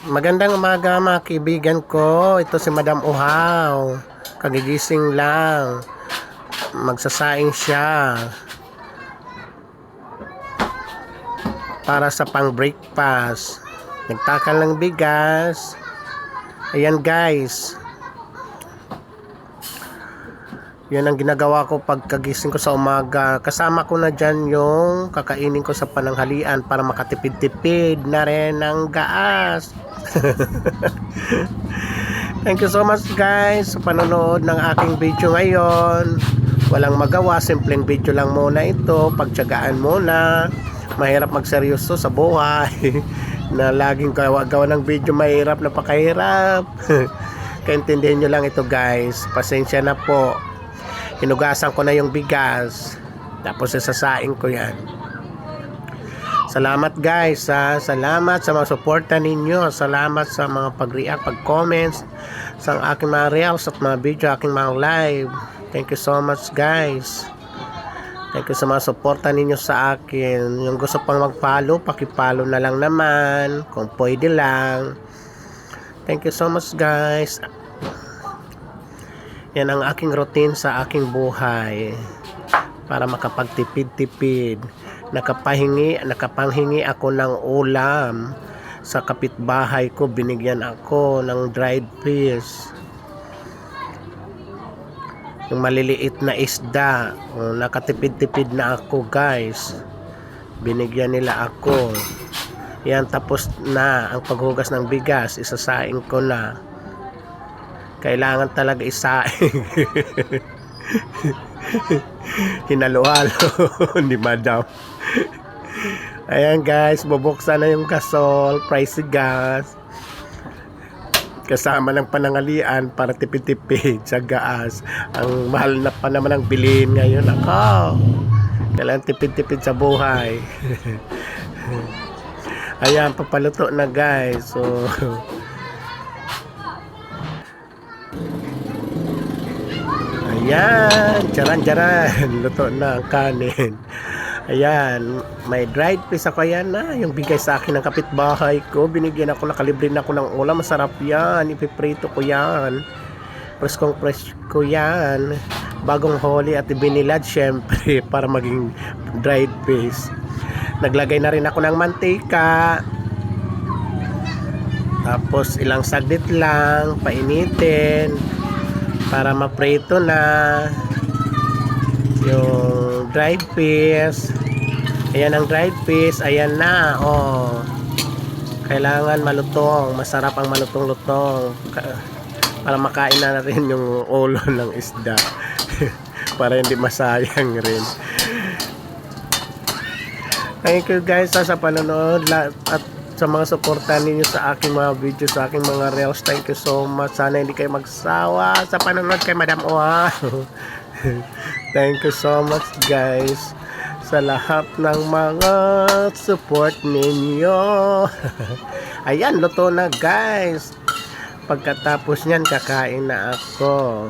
Magandang umaga mga kaibigan ko. Ito si Madam Uhaw. Kagigising lang. Magsasaing siya para sa pang breakfast. Nagtakal ng bigas. Ayan guys. Yan ang ginagawa ko pagkagising ko sa umaga. Kasama ko na dyan yung kakainin ko sa pananghalian para makatipid-tipid na rin ng gas. Thank you so much guys sa panonood ng aking video ngayon. Walang magawa, simpleng video lang muna ito. Pagtiyagaan muna. Mahirap magseryoso sa buhay. Na laging gawa ng video, mahirap, napakahirap. Kaintindihan nyo lang ito guys. Pasensya na po. Hinugasan ko na yung bigas. Tapos isasaing ko yan. Salamat guys ha. Salamat sa mga suporta ninyo. Salamat sa mga pag-react, pag-comments sa aking mga reels at mga video, aking mga live. Thank you so much guys. Thank you sa mga suporta ninyo sa akin. Yung gusto pang mag-follow, paki-follow na lang naman. Kung pwede lang. Thank you so much guys. Yan ang aking routine sa aking buhay para makapagtipid-tipid. Nakapanghingi ako ng ulam sa kapitbahay ko. Binigyan ako ng dried fish, yung maliliit na isda. Nakatipid-tipid na ako guys. Binigyan nila ako. Yan, tapos na ang paghugas ng bigas. Isasaing ko na. Kailangan talaga isaing. Hinalo-halo ni Madam. Ayan guys, bubuksan na yung gasol, pricey gas. Kasama ng panangalian para tipid-tipid sa gas. Ang mahal na pa naman ang bilhin ngayon. Ako, kailangan tipid-tipid sa buhay. Ayan, papaluto na guys. So ayan, charan-charan. Luto na ang kanin. Ayan, may dried fish ako. Ayan na, yung bigay sa akin ng kapitbahay ko. Binigyan ako, nakalibre na ako ng ulam. Masarap yan, ipiprito ko yan. Preskong presko yan. Bagong huli at ibinilad syempre para maging dried fish. Naglagay na rin ako ng mantika. Tapos ilang saglit lang, painitin para maprito na yung dried fish. Ayan ang dried fish. Ayan na. Oh, kailangan malutong. Masarap ang malutong-lutong para makain na rin yung ulo ng isda. Para hindi masayang rin. Thank you guys sa panonood at sa mga suporta ninyo sa aking mga video, sa aking mga reels. Thank you so much. Sana hindi kayo magsawa sa panonood kay Madam Uhaw. Thank you so much guys sa lahat ng mga support ninyo. Ayan, luto na guys. Pagkatapos nyan, kakain na ako.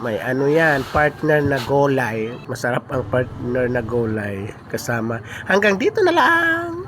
May ano yan, partner na gulay. Masarap ang partner na gulay kasama. Hanggang dito na lang.